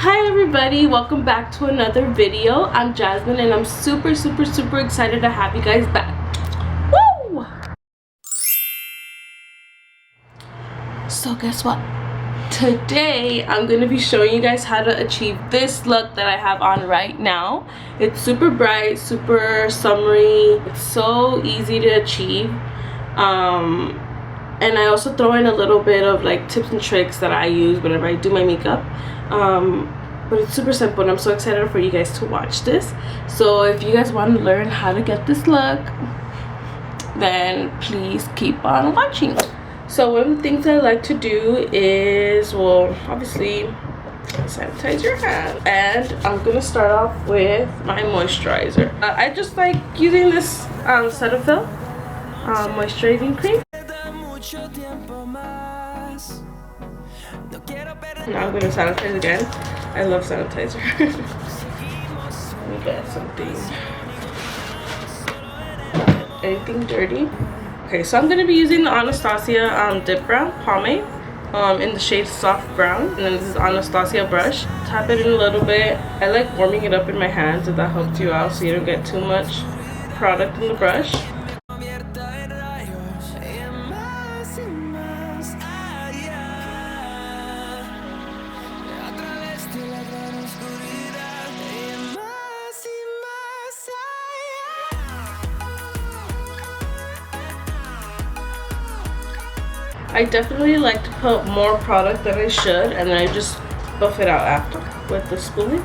Hi everybody, welcome back to another video. I'm Jasmine and I'm super excited to have you guys back. Woo! So guess what? Today I'm going to be showing you guys how to achieve this look that I have on right now. It's super bright, super summery. It's so easy to achieve. And I also throw in a little bit of like tips and tricks that I use whenever I do my makeup. But it's super simple and I'm so excited for you guys to watch this. So if you guys want to learn how to get this look, then please keep on watching. So one of the things I like to do is, well, obviously sanitize your hands, and I'm gonna start off with my moisturizer. I just like using this Cetaphil moisturizing cream. Now I'm gonna sanitize again. I love sanitizer. Let me get something. Anything dirty? Okay, so I'm gonna be using the Anastasia Dip Brown Pomade in the shade Soft Brown, and then this is Anastasia brush. Tap it in a little bit. I like warming it up in my hands if that helps you out, so you don't get too much product in the brush. I definitely like to put more product than I should, and then I just buff it out after with the spoolie.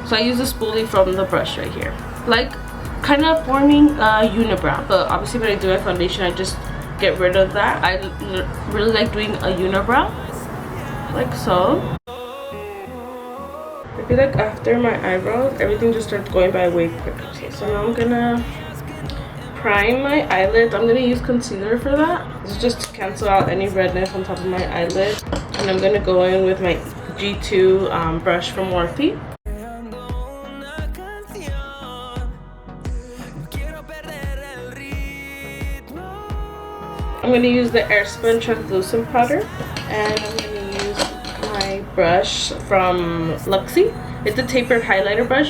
So I use the spoolie from the brush right here. Like, kind of forming a unibrow, but obviously when I do my foundation, I just get rid of that. I really like doing a unibrow, like so. I feel like after my eyebrows, everything just starts going by way quicker. So now I'm gonna prime my eyelids. I'm gonna use concealer for that. This is just to cancel out any redness on top of my eyelid. And I'm gonna go in with my G2 brush from Morphe. I'm gonna use the Airspun translucent powder, and I'm gonna use my brush from Luxie. It's a tapered highlighter brush.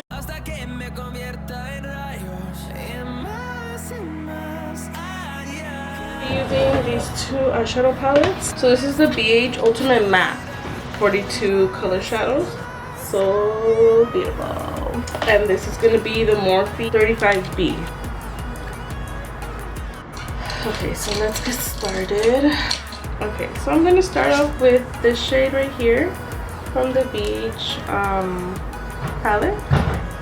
Using these two eyeshadow palettes. So this is the BH Ultimate Matte 42 color shadows. So beautiful. And this is gonna be the Morphe 35B. Okay, so let's get started. Okay, so I'm gonna start off with this shade right here from the BH palette.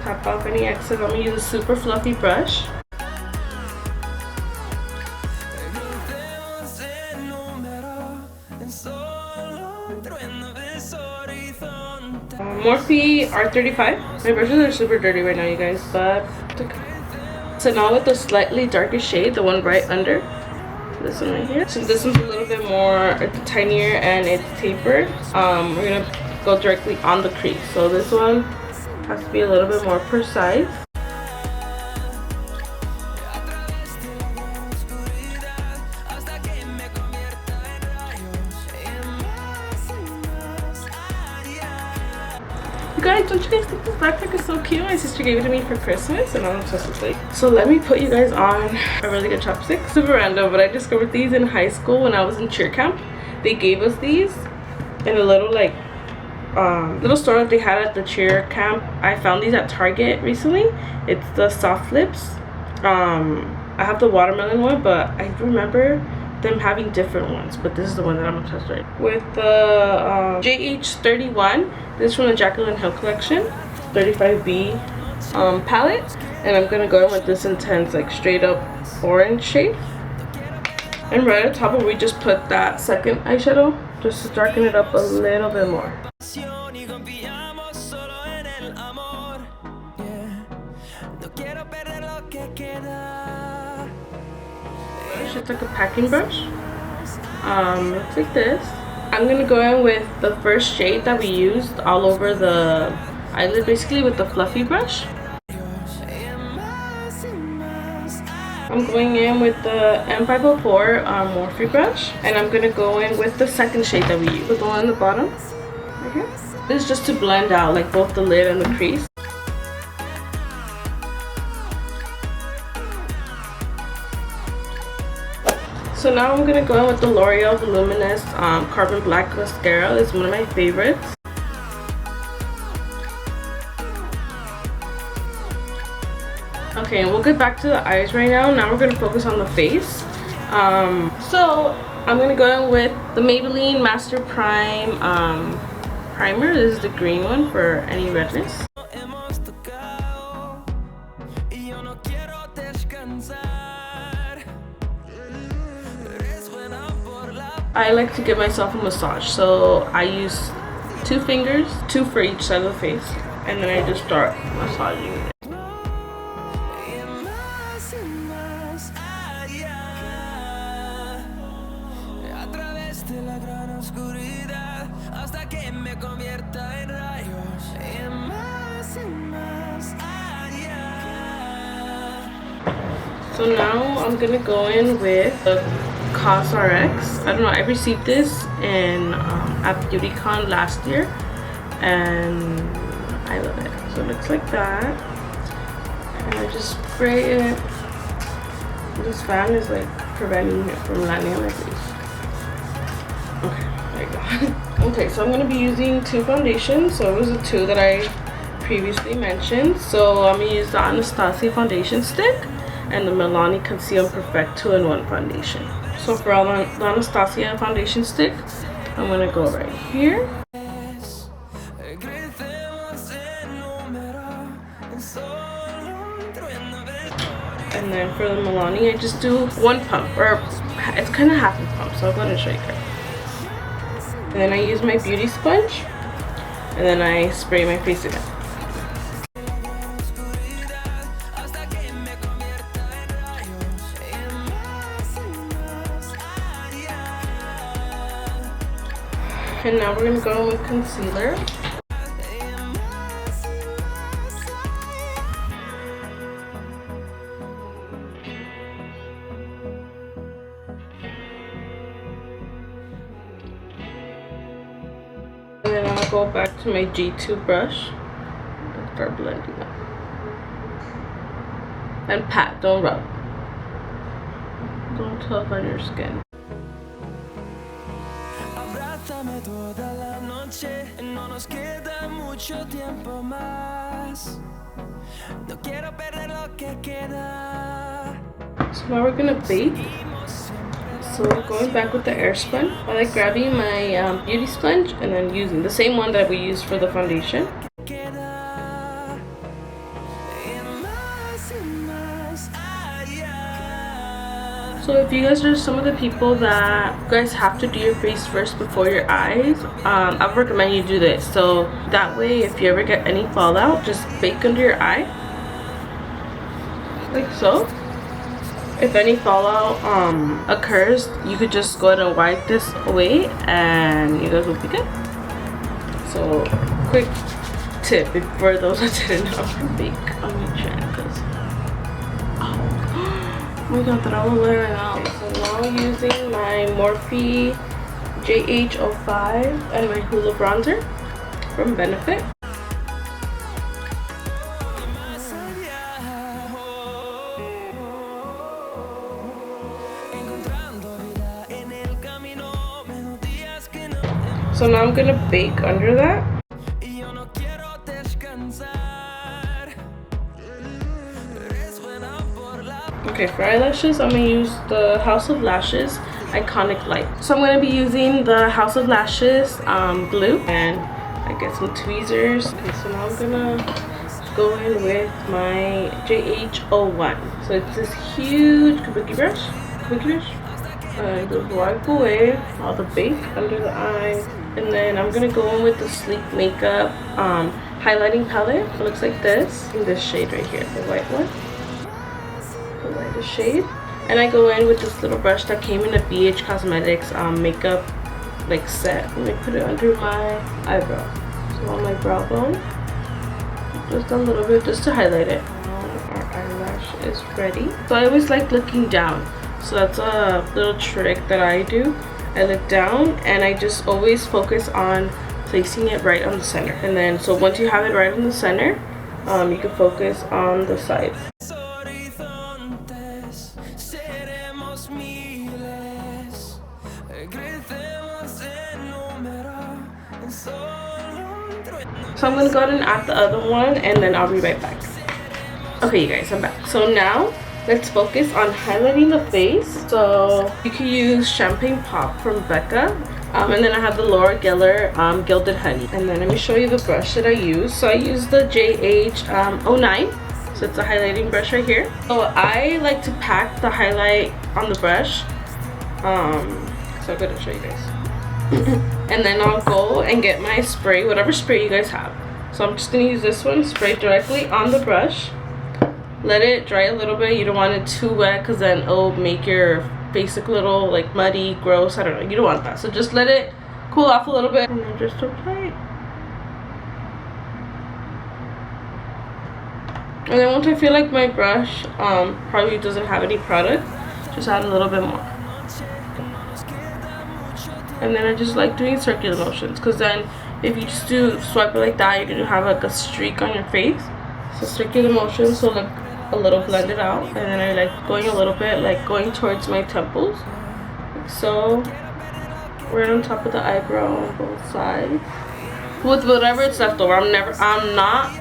Tap off any excess. I'm gonna use a super fluffy brush. Morphe R35. My brushes are super dirty right now, you guys, but so now with the slightly darker shade, the one right under, this one right here. Since this one's a little bit more tinier and it's tapered, we're gonna go directly on the crease. So this one has to be a little bit more precise. Guys, don't you guys think this backpack is so cute? My sister gave it to me for Christmas and I'm obsessed with it. So let me put you guys on a really good chopstick. Super random, but I discovered these in high school when I was in cheer camp. They gave us these in a little like little store that they had at the cheer camp. I found these at Target recently. It's the soft lips. I have the watermelon one, but I remember them having different ones, but this is the one that I'm obsessed with. With the JH31, this is from the Jaclyn Hill collection, 35B palette, and I'm gonna go in with this intense, like straight up orange shade. And right on top of, we just put that second eyeshadow, just to darken it up a little bit more. It's like a packing brush. Looks like this. I'm gonna go in with the first shade that we used all over the eyelid, basically with the fluffy brush. I'm going in with the M504 Morphe brush, and I'm gonna go in with the second shade that we used, the one on the bottom right here. This is just to blend out like both the lid and the crease. So now I'm gonna go in with the L'Oreal Voluminous Carbon Black Mascara. It's one of my favorites. Okay, and we'll get back to the eyes right now. Now we're gonna focus on the face. So I'm gonna go in with the Maybelline Master Prime primer. This is the green one for any redness. I like to give myself a massage, so I use 2 fingers, 2 for each side of the face, and then I just start massaging it. So now I'm gonna go in with the CosRX. I don't know, I received this in at BeautyCon last year and I love it. So it looks like that. And I just spray it. This fan is like preventing it from landing on my face. Okay, there you go. Okay, so I'm gonna be using 2 foundations. So it was the 2 that I previously mentioned. So I'm gonna use the Anastasia foundation stick and the Milani Conceal Perfect 2-in-1 foundation. So for all the Anastasia foundation stick, I'm gonna go right here. And then for the Milani, I just do 1 pump, or it's kind of half a pump, so I'll go ahead and show you guys. And then I use my beauty sponge, and then I spray my face again. And now we're going to go in with concealer. And then I'll go back to my G2 brush and start blending up. And pat, don't rub. Don't tug on your skin. Toda la noche, no nos queda mucho tiempo más. No quiero perder lo que queda. So now we're gonna bake. So going back with the air sponge, I like grabbing my beauty sponge and then using the same one that we used for the foundation. So if you guys are some of the people that you guys have to do your face first before your eyes, I would recommend you do this. So that way, if you ever get any fallout, just bake under your eye, like so. If any fallout occurs, you could just go ahead and wipe this away and you guys will be good. So quick tip for those that didn't know, bake on your chin. Oh my god, that I will wear it out. Okay, so now using my Morphe JH05 and my Hoola bronzer from Benefit. So now I'm gonna bake under that. Okay, for eyelashes, I'm going to use the House of Lashes Iconic Light. So I'm going to be using the House of Lashes glue, and I get some tweezers. Okay, so now I'm going to go in with my JH01. So it's this huge kabuki brush. And just wipe away all the bake under the eye. And then I'm going to go in with the Sleek Makeup highlighting palette. It looks like this, in this shade right here, the white one. The lightest shade. And I go in with this little brush that came in a BH Cosmetics makeup like set. And I put it under my eyebrow. So on my brow bone. Just a little bit, just to highlight it. Our eyelash is ready. So I always like looking down. So that's a little trick that I do. I look down and I just always focus on placing it right on the center. And then, so once you have it right on the center, you can focus on the sides. So I'm gonna go ahead and add the other one, and then I'll be right back. Okay, you guys, I'm back. So now let's focus on highlighting the face. So you can use Champagne Pop from Becca. And then I have the Laura Geller Gilded Honey. And then let me show you the brush that I use. So I use the JH09. So it's a highlighting brush right here. So I like to pack the highlight on the brush. So I'm gonna show you guys. And then I'll go and get my spray, whatever spray you guys have. So I'm just gonna use this one, spray directly on the brush. Let it dry a little bit. You don't want it too wet because then it'll make your face look a little like muddy, gross. I don't know, you don't want that. So just let it cool off a little bit and then just apply it. And then once I feel like my brush probably doesn't have any product, just add a little bit more. And then I just like doing circular motions, because then if you just do swipe it like that, you're gonna have like a streak on your face. So circular motions will look a little blended out. And then I like going a little bit, like going towards my temples, like so, right on top of the eyebrow on both sides, with whatever it's left over. I'm not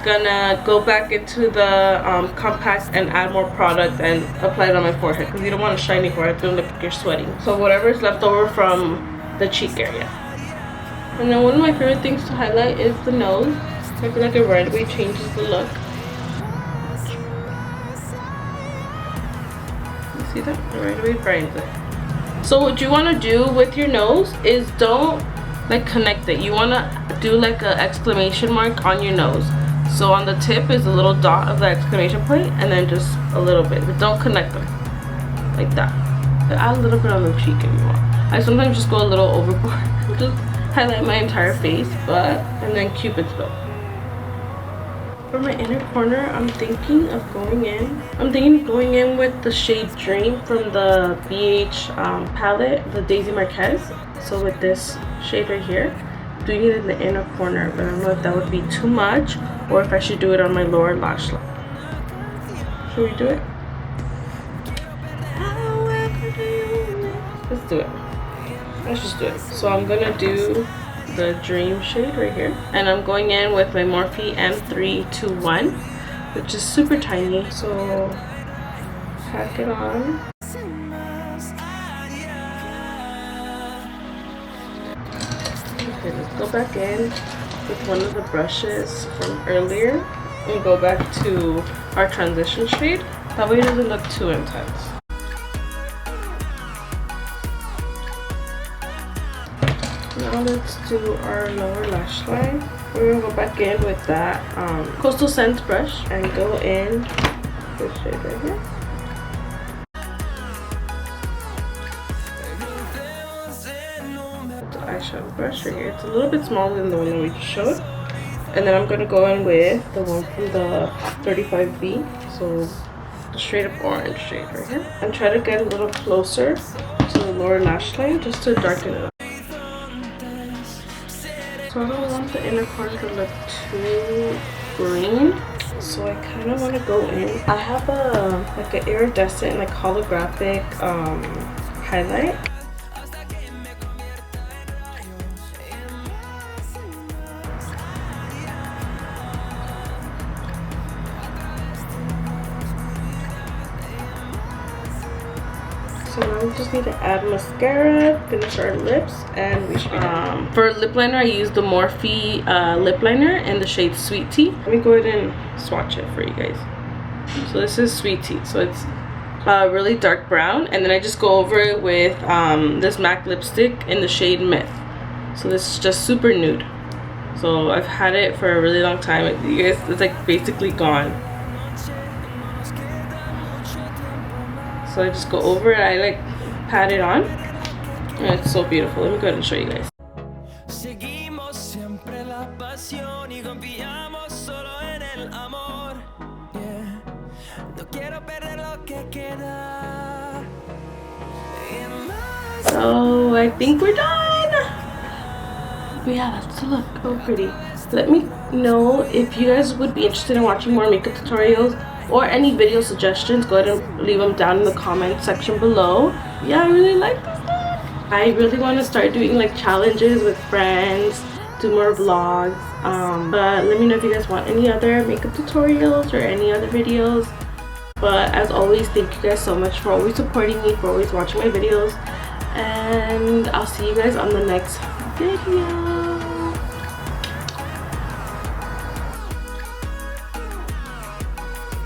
gonna go back into the compact and add more product and apply it on my forehead, because you don't want a shiny forehead. It's gonna look like you're sweating. So whatever is left over from the cheek area. And then one of my favorite things to highlight is the nose. I feel like it right away changes the look. You see that? It right away brightens it. So what you want to do with your nose is don't like connect it. You want to do like an exclamation mark on your nose. So on the tip is a little dot of the exclamation point, and then just a little bit, but don't connect them like that. Add a little bit on the cheek if you want. I sometimes just go a little overboard, just highlight my entire face, and then Cupid's bow. For my inner corner, I'm thinking of going in with the shade Dream from the BH palette, the Daisy Marquez. So with this shade right here, doing it in the inner corner, but I don't know if that would be too much or if I should do it on my lower lash line. Should we do it? Let's do it. Let's just do it. So I'm gonna do the Dream shade right here, and I'm going in with my Morphe M321, which is super tiny. So pack it on. Okay, let's go back in with one of the brushes from earlier and go back to our transition shade. That way it doesn't look too intense. Now let's do our lower lash line. We're gonna go back in with that Coastal Scents brush and go in this shade right here. Eyeshadow brush right here. It's a little bit smaller than the one that we just showed. And then I'm gonna go in with the one from the 35B, so the straight up orange shade right here, and try to get a little closer to the lower lash line just to darken it up. So I don't want the inner corner to look too green, so I kind of want to go in. I have like an iridescent, like holographic highlight. So now we just need to add mascara, finish our lips, and we should be done. For lip liner, I use the Morphe lip liner in the shade Sweet Tea. Let me go ahead and swatch it for you guys. So this is Sweet Tea. So it's really dark brown, and then I just go over it with this MAC lipstick in the shade Myth. So this is just super nude. So I've had it for a really long time. You guys, it's like basically gone. So I just go over it, I like pat it on, and it's so beautiful. Let me go ahead and show you guys. So I think we're done. But yeah, that's the look. Oh, pretty. Let me know if you guys would be interested in watching more makeup tutorials or any video suggestions. Go ahead and leave them down in the comment section below. Yeah, I really like this look. I really want to start doing like challenges with friends, do more vlogs. But let me know if you guys want any other makeup tutorials or any other videos. But as always, thank you guys so much for always supporting me, for always watching my videos, and I'll see you guys on the next video.